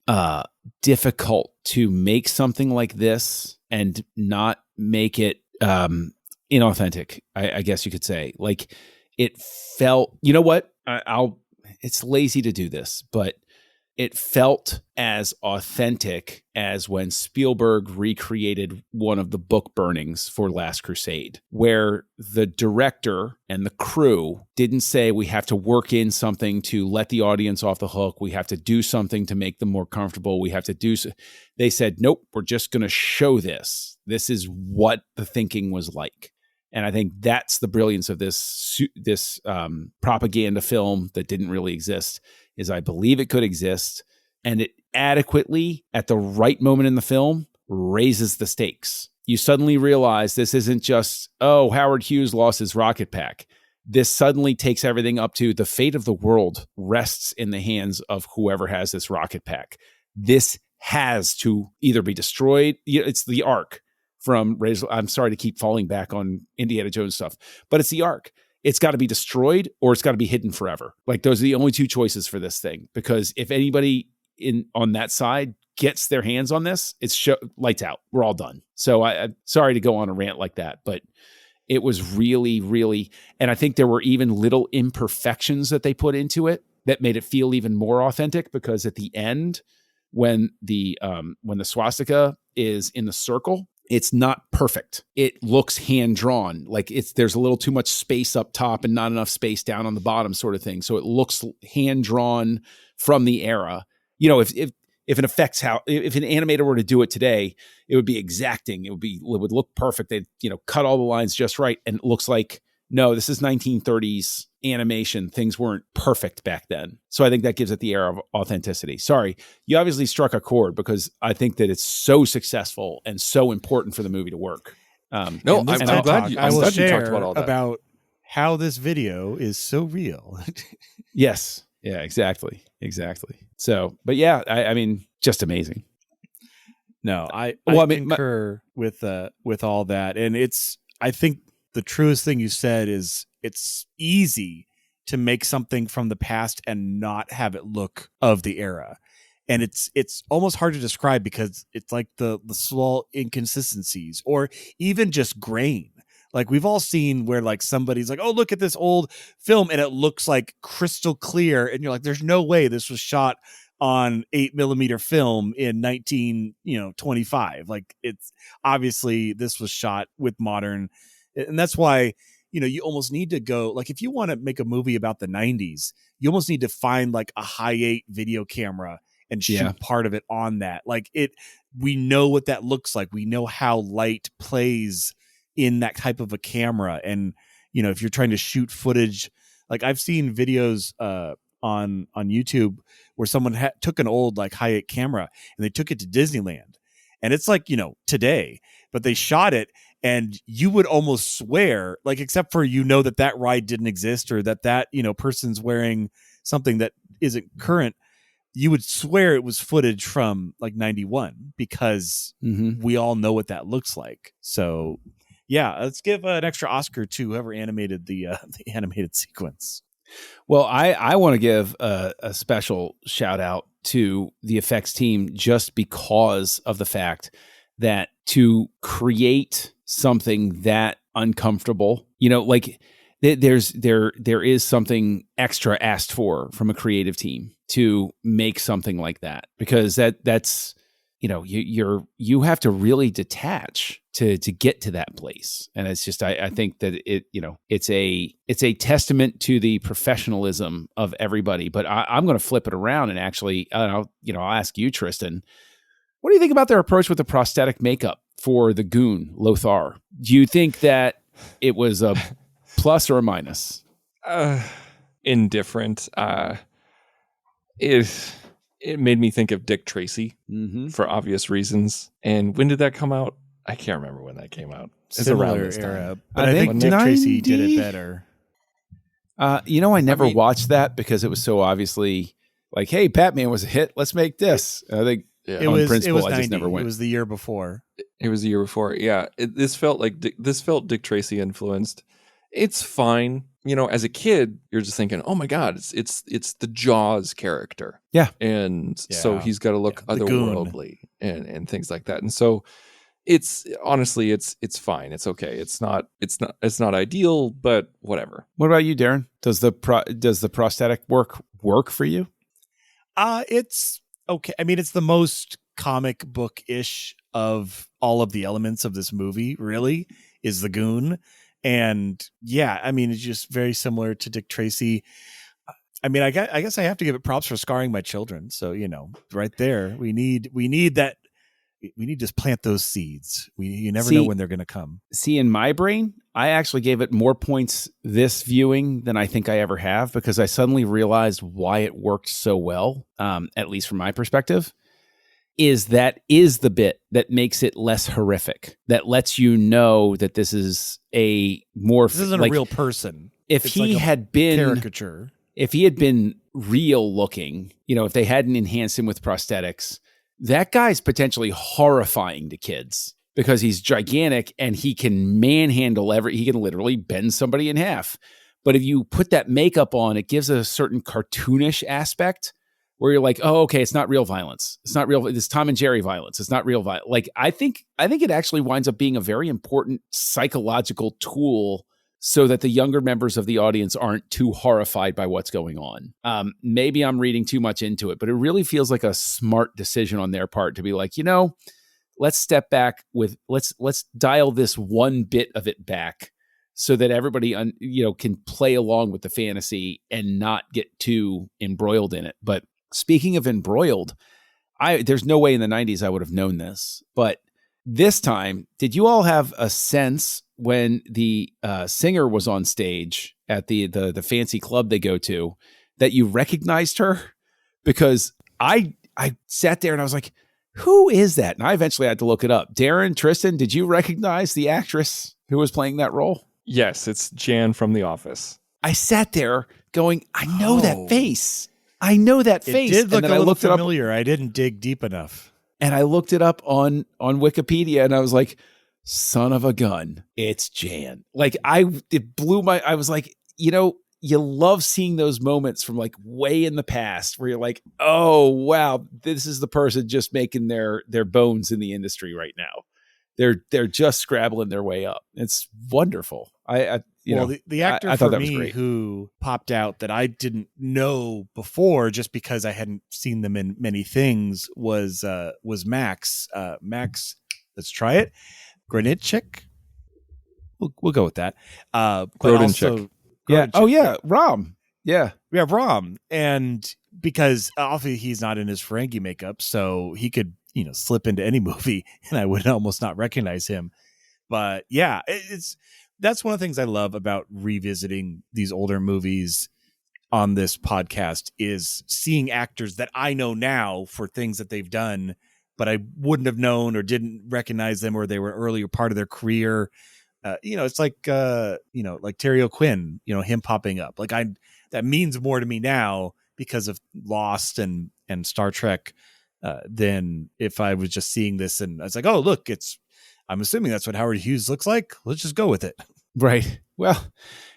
difficult to make something like this and not make it inauthentic, I guess you could say. Like it felt, you know what? It's lazy to do this, but it felt as authentic as when Spielberg recreated one of the book burnings for Last Crusade, where the director and the crew didn't say we have to work in something to let the audience off the hook. We have to do something to make them more comfortable. We have to do so. They said, nope, we're just going to show this. This is what the thinking was like. And I think that's the brilliance of this propaganda film that didn't really exist, is I believe it could exist, and it adequately, at the right moment in the film, raises the stakes. You suddenly realize this isn't just, oh, Howard Hughes lost his rocket pack. This suddenly takes everything up to the fate of the world rests in the hands of whoever has this rocket pack. This has to either be destroyed. It's the Ark from, I'm sorry to keep falling back on Indiana Jones stuff, but it's the Ark. It's got to be destroyed or it's got to be hidden forever. Like those are the only two choices for this thing. Because if anybody on that side gets their hands on this, it's lights out. We're all done. So I'm sorry to go on a rant like that, but it was really, really, and I think there were even little imperfections that they put into it that made it feel even more authentic. Because at the end, when the swastika is in the circle, it's not perfect. It looks hand-drawn. Like there's a little too much space up top and not enough space down on the bottom, sort of thing. So it looks hand-drawn from the era. You know, if an animator were to do it today, it would be exacting. It would look perfect. They'd, cut all the lines just right. And it looks like, no, this is 1930s animation. Things weren't perfect back then. So I think that gives it the air of authenticity. Sorry, you obviously struck a chord because I think that it's so successful and so important for the movie to work. I'm glad you talked about all that. About how this video is so real. Yes. Yeah, exactly. So, but yeah, I mean, just amazing. No, I concur with all that. And I think the truest thing you said is it's easy to make something from the past and not have it look of the era. And it's almost hard to describe because it's like the small inconsistencies or even just grain. Like we've all seen where like somebody's like, oh, look at this old film and it looks like crystal clear. And you're like, there's no way this was shot on 8mm film in 1925. Like it's obviously this was shot with modern. And that's why, you almost need to go, like, if you want to make a movie about the 90s, you almost need to find like a high-8 video camera and shoot part of it on that. Like we know what that looks like. We know how light plays in that type of a camera. And, if you're trying to shoot footage, like I've seen videos on YouTube where someone took an old like high-8 camera and they took it to Disneyland. And it's like, today, but they shot it. And you would almost swear, like, except for, that ride didn't exist or that, person's wearing something that isn't current, you would swear it was footage from like 91 because we all know what that looks like. So, yeah, let's give an extra Oscar to whoever animated the animated sequence. Well, I want to give a special shout out to the effects team just because of the fact that to create something that uncomfortable, like there is something extra asked for from a creative team to make something like that, because that's you have to really detach to get to that place. And it's just I think that it's a testament to the professionalism of everybody. But I'm going to flip it around and actually I'll ask you, Tristan, what do you think about their approach with the prosthetic makeup for the goon Lothar? Do you think that it was a plus or a minus? Indifferent. It made me think of Dick Tracy for obvious reasons. And when did that come out? I can't remember when that came out. It's Similar around this era, time. but I think Dick Tracy did it better. I never watched that because it was so obviously like, hey, Batman was a hit. Let's make this. I think It on was principle, 90. I just never went. It was the year before. It was the year before. Yeah. This felt Dick Tracy influenced. It's fine. As a kid, you're just thinking, oh my God, it's the Jaws character. Yeah. And so he's got to look otherworldly and things like that. And so it's honestly, it's fine. It's okay. It's not ideal, but whatever. What about you, Darren? Does the prosthetic work for you? It's okay. I mean, it's the most comic book-ish of all of the elements of this movie, really, is the goon. And yeah, I mean, it's just very similar to Dick Tracy. I mean, I guess I have to give it props for scarring my children. So, right there, we need that. We need to just plant those seeds. You never know when they're going to come. See, in my brain, I actually gave it more points this viewing than I think I ever have, because I suddenly realized why it worked so well, at least from my perspective. Is the bit that makes it less horrific, that lets you know that this is a more... This isn't a real person. If he had been... caricature. If he had been real looking, if they hadn't enhanced him with prosthetics, that guy's potentially horrifying to kids because he's gigantic and he can manhandle he can literally bend somebody in half. But if you put that makeup on, it gives a certain cartoonish aspect where you're like, oh, okay, it's not real violence. It's not real. It's Tom and Jerry violence. It's not real violence. Like, I think it actually winds up being a very important psychological tool so that the younger members of the audience aren't too horrified by what's going on. Maybe I'm reading too much into it, but it really feels like a smart decision on their part to be like, let's step back let's dial this one bit of it back so that everybody can play along with the fantasy and not get too embroiled in it. But speaking of embroiled, there's no way in the 90s I would have known this, but this time, did you all have a sense when the singer was on stage at the fancy club they go to that you recognized her? Because I sat there and I was like, who is that? And I eventually had to look it up. Darren, Tristan, did you recognize the actress who was playing that role? Yes, it's Jan from The Office. I sat there going, I know that face. I know that face. It did look and then a I little looked familiar. I didn't dig deep enough. And I looked it up on Wikipedia and I was like, son of a gun, it's Jan. Like it blew I was like, you love seeing those moments from like way in the past where you're like, oh, wow, this is the person just making their bones in the industry right now. They're just scrabbling their way up. It's wonderful. The actor I for thought that was me great. who popped out that I didn't know before just because I hadn't seen them in many things was Max. Max, let's try it. Granitchik. We'll go with that. But also, yeah. Oh yeah, Rom. Yeah. We have Rom, and because obviously he's not in his Ferengi makeup, so he could slip into any movie, and I would almost not recognize him. But yeah, that's one of the things I love about revisiting these older movies on this podcast is seeing actors that I know now for things that they've done, but I wouldn't have known or didn't recognize them, or they were earlier part of their career. It's like Terry O'Quinn, him popping up. Like that means more to me now because of Lost and Star Trek than if I was just seeing this and I was like, oh, look, I'm assuming that's what Howard Hughes looks like. Let's just go with it. Right. Well,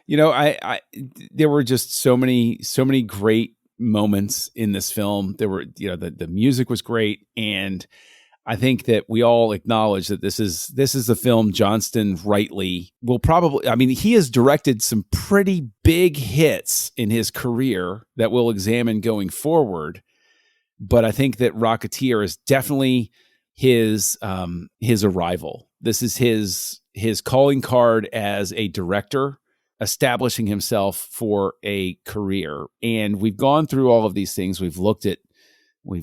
there were just so many great moments in this film. There were, the music was great. And I think that we all acknowledge that this is the film Johnston rightly will probably, I mean, he has directed some pretty big hits in his career that we'll examine going forward. But I think that Rocketeer is definitely his arrival. This is his calling card as a director, establishing himself for a career. And we've gone through all of these things. We've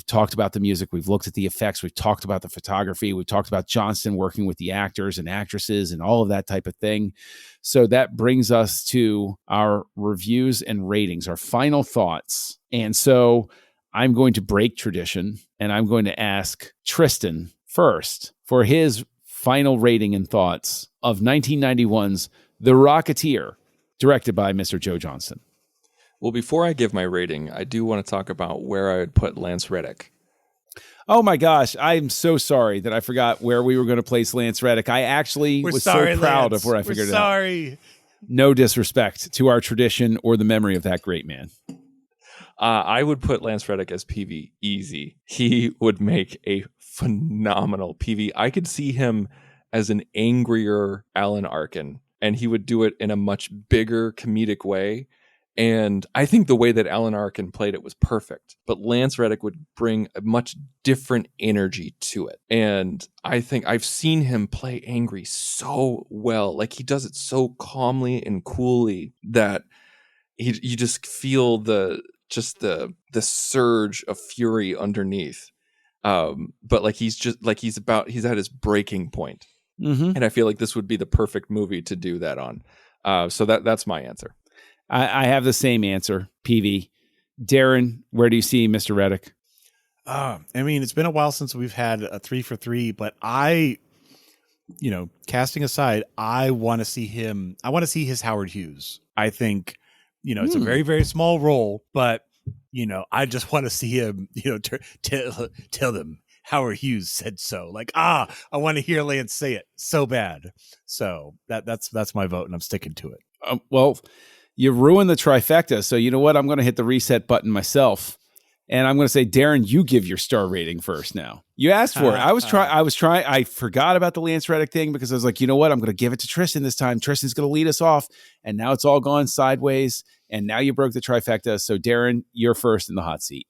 talked about the music. We've looked at the effects. We've talked about the photography. We've talked about Johnston working with the actors and actresses and all of that type of thing. So that brings us to our reviews and ratings, our final thoughts. And so I'm going to break tradition and I'm going to ask Tristan first for his final rating and thoughts of 1991's The Rocketeer, directed by Mr. Joe Johnston. Well, before I give my rating, I do want to talk about where I would put Lance Reddick. Oh my gosh, I'm so sorry that I forgot where we were going to place Lance Reddick. I actually was so proud of where I figured it out. Sorry. No disrespect to our tradition or the memory of that great man. I would put Lance Reddick as PV easy. He would make a phenomenal PV. I could see him as an angrier Alan Arkin, and he would do it in a much bigger comedic way. And I think the way that Alan Arkin played it was perfect, but Lance Reddick would bring a much different energy to it. And I think I've seen him play angry so well. Like, he does it so calmly and coolly that you just feel the surge of fury underneath. But like, he's at his breaking point. Mm-hmm. And I feel like this would be the perfect movie to do that on. So that's my answer. I have the same answer, PV. Darren, where do you see Mr. Reddick? I mean, it's been a while since we've had a 3 for 3, but casting aside, I want to see him. I want to see his Howard Hughes. I think, it's a very, very small role, but, I just want to see him, tell them Howard Hughes said so. Like, I want to hear Lance say it so bad. So that's my vote, and I'm sticking to it. Well, you ruined the trifecta. So you know what? I'm going to hit the reset button myself. And I'm going to say, Darren, you give your star rating first now. You asked for it. I was trying. I forgot about the Lance Reddick thing because I was like, you know what? I'm going to give it to Tristan this time. Tristan's going to lead us off. And now it's all gone sideways. And now you broke the trifecta. So Darren, you're first in the hot seat.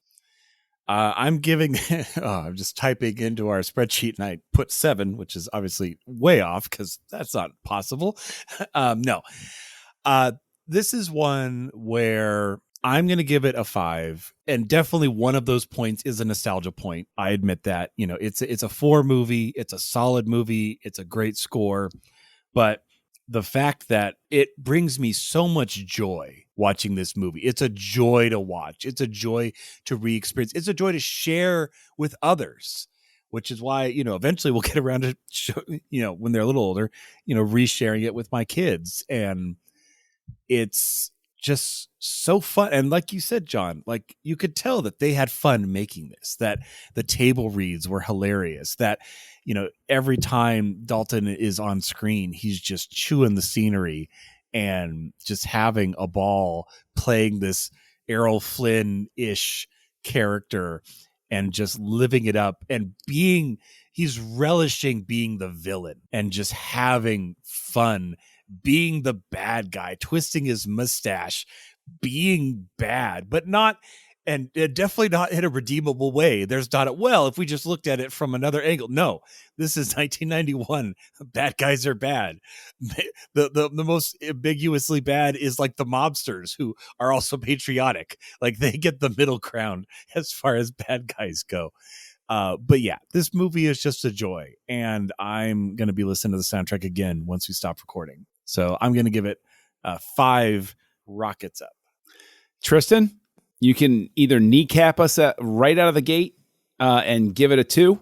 I'm giving, I'm just typing into our spreadsheet and I put 7, which is obviously way off because that's not possible. No. This is one where I'm going to give it a 5, and definitely one of those points is a nostalgia point. I admit that, it's a 4 movie. It's a solid movie. It's a great score, but the fact that it brings me so much joy watching this movie. It's a joy to watch. It's a joy to re-experience. It's a joy to share with others, which is why, eventually we'll get around to show, when they're a little older, resharing it with my kids. And it's just so fun. And like you said, John, like you could tell that they had fun making this, that the table reads were hilarious, that, every time Dalton is on screen, he's just chewing the scenery and just having a ball playing this Errol Flynn-ish character and just living it up and he's relishing being the villain and just having fun being the bad guy, twisting his mustache, being bad, but not, and definitely not in a redeemable way. There's not if we just looked at it from another angle. No, this is 1991. Bad guys are bad. The most ambiguously bad is like the mobsters who are also patriotic. Like they get the middle ground as far as bad guys go. But yeah, this movie is just a joy, and I'm going to be listening to the soundtrack again once we stop recording. So I'm going to give it 5 rockets up. Tristan, you can either kneecap us right out of the gate and give it a 2,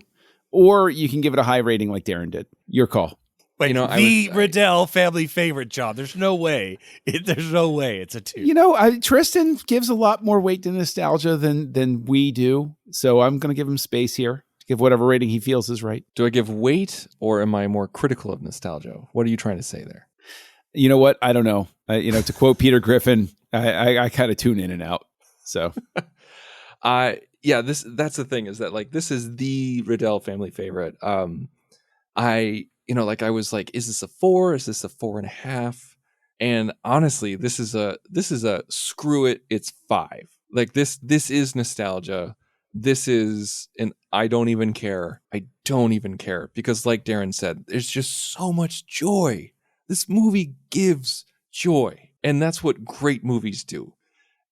or you can give it a high rating like Darren did. Your call. Wait, the Riddell family favorite, John. There's no way. There's no way it's a 2. Tristan gives a lot more weight to nostalgia than we do. So I'm going to give him space here to give whatever rating he feels is right. Do I give weight, or am I more critical of nostalgia? What are you trying to say there? You know what? I don't know. To quote Peter Griffin, I kind of tune in and out. So, yeah, that's the thing, is that like this is the Riddell family favorite. I I was like, is this a 4? Is this a 4.5? And honestly, this is a screw it, it's 5. Like this is nostalgia. This is an I don't even care. I don't even care, because like Darren said, there's just so much joy. This movie gives joy, and that's what great movies do.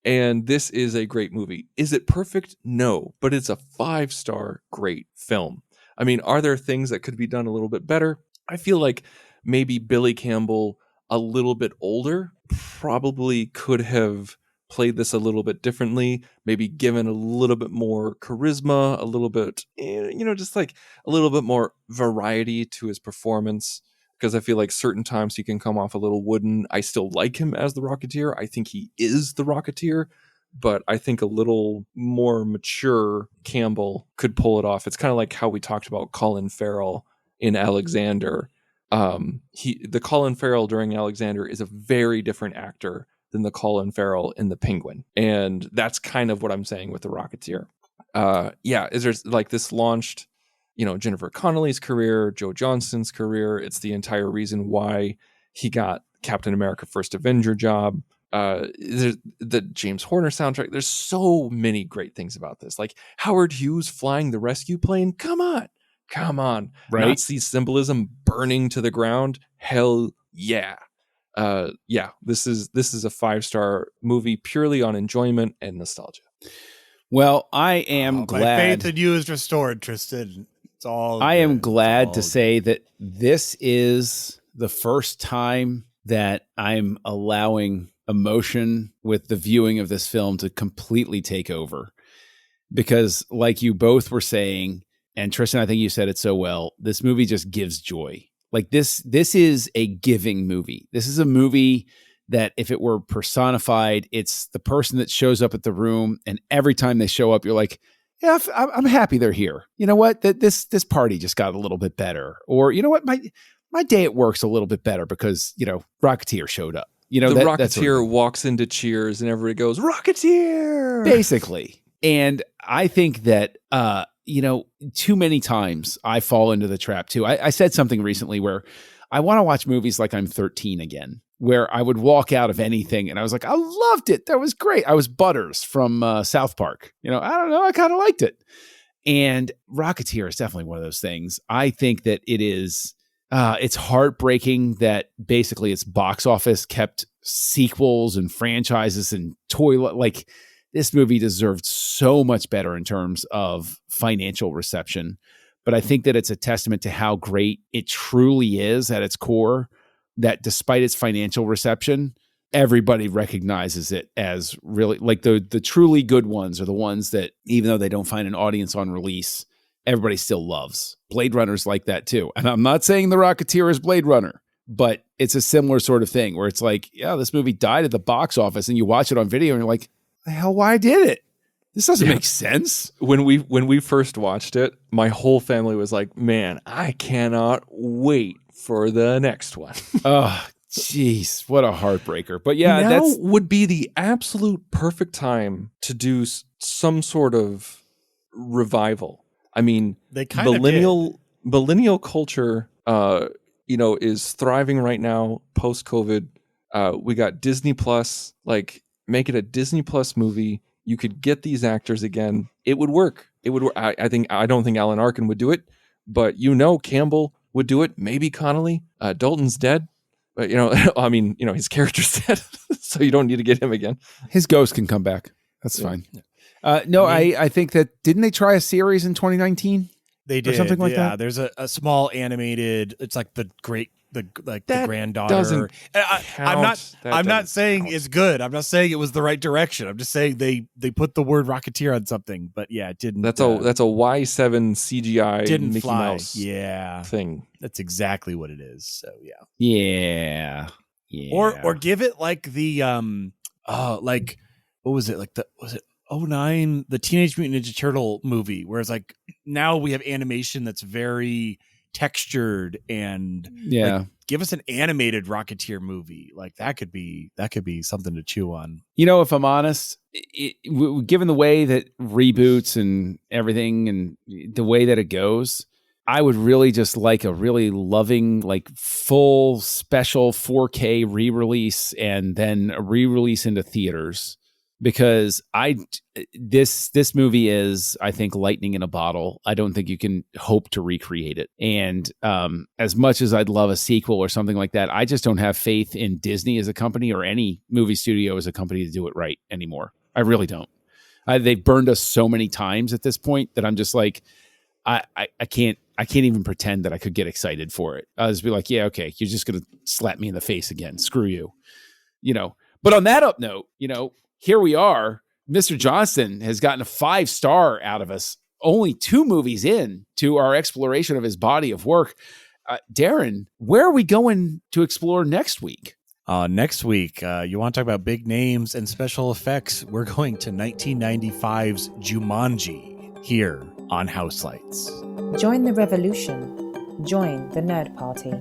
And this is a great movie. Is it perfect? No, but it's a 5-star great film. I mean, are there things that could be done a little bit better? I feel like maybe Billy Campbell, a little bit older, probably could have played this a little bit differently, maybe given a little bit more charisma, a little bit, just like a little bit more variety to his performance. Because I feel like certain times he can come off a little wooden. I still like him as the Rocketeer. I think he is the Rocketeer, but I think a little more mature Campbell could pull it off. It's kind of like how we talked about Colin Farrell in Alexander. The Colin Farrell during Alexander is a very different actor than the Colin Farrell in The Penguin, and that's kind of what I'm saying with the Rocketeer. Is there's like this launched Jennifer Connelly's career, Joe Johnston's career. It's the entire reason why he got Captain America First Avenger job. There's the James Horner soundtrack. There's so many great things about this. Like Howard Hughes flying the rescue plane. Come on. Right? Nazi symbolism burning to the ground. Hell yeah. This is a 5-star movie purely on enjoyment and nostalgia. Well, I am glad. My faith in you is restored, Tristan. It's all I am good. glad It's to all say that this is the first time that I'm allowing emotion with the viewing of this film to completely take over. Because like you both were saying, and Tristan, I think you said it so well, this movie just gives joy. Like this is a giving movie. This is a movie that if it were personified, it's the person that shows up at the room, and every time they show up, you're like, yeah, I'm happy they're here. You know what? This party just got a little bit better. Or you know what? My day at work's a little bit better because, Rocketeer showed up. The Rocketeer walks into Cheers and everybody goes, Rocketeer! Basically. And I think that, too many times I fall into the trap too. I said something recently where I want to watch movies like I'm 13 again, where I would walk out of anything and I was like, I loved it. That was great. I was Butters from South Park. I don't know. I kind of liked it. And Rocketeer is definitely one of those things. I think that it is, it's heartbreaking that basically its box office kept sequels and franchises and like this movie deserved so much better in terms of financial reception. But I think that it's a testament to how great it truly is at its core, that despite its financial reception, everybody recognizes it as really like the truly good ones are the ones that, even though they don't find an audience on release, everybody still loves. Blade Runner's like that too. And I'm not saying The Rocketeer is Blade Runner, but it's a similar sort of thing where it's like, yeah, this movie died at the box office, and you watch it on video and you're like, the hell, why did it? This doesn't make sense. When we first watched it, my whole family was like, man, I cannot wait for the next one. Oh, jeez, what a heartbreaker. But yeah, now that's would be the absolute perfect time to do some sort of revival. I mean, They kind of millennial culture, is thriving right now post COVID. We got Disney Plus, like make it a Disney Plus movie. You could get these actors again. It would work. It would work. I don't think Alan Arkin would do it, but Campbell would do it. Maybe Connolly. Dalton's dead, but his character's dead, so you don't need to get him again. his ghost can come back. That's fine. I think that didn't they try a series in 2019? They did, or something like that. There's a small animated. It's like the granddaughter. Doesn't I'm not saying it's good. I'm not saying it was the right direction. I'm just saying they put the word Rocketeer on something, but yeah, it didn't. That's a Y7 CGI didn't Mickey fly. Mouse thing. That's exactly what it is. So Yeah. Or give it like the like what was it, like was it 09, the Teenage Mutant Ninja Turtle movie, where it's like now we have animation that's very textured and Yeah. give us an animated Rocketeer movie. Like that could be something to chew on. You know, if I'm honest, given the way that reboots and everything and the way that it goes, I would really just like a really loving, like full special 4K re-release and then a re-release into theaters, because this movie is, I think, lightning in a bottle. I don't think you can hope to recreate it. And as much as I'd love a sequel or something like that, I just don't have faith in Disney as a company or any movie studio as a company to do it right anymore. I really don't. They've burned us so many times at this point that I'm just like, I can't even pretend that I could get excited for it. I'll just be like, yeah, okay, you're just going to slap me in the face again. Screw you. But on that up note, here we are. Mr. Johnston has gotten a 5-star out of us, only 2 movies in to our exploration of his body of work. Darren, where are we going to explore next week? Next week, you want to talk about big names and special effects? We're going to 1995's Jumanji here on Houselights. Join the revolution. Join the Nerd Party.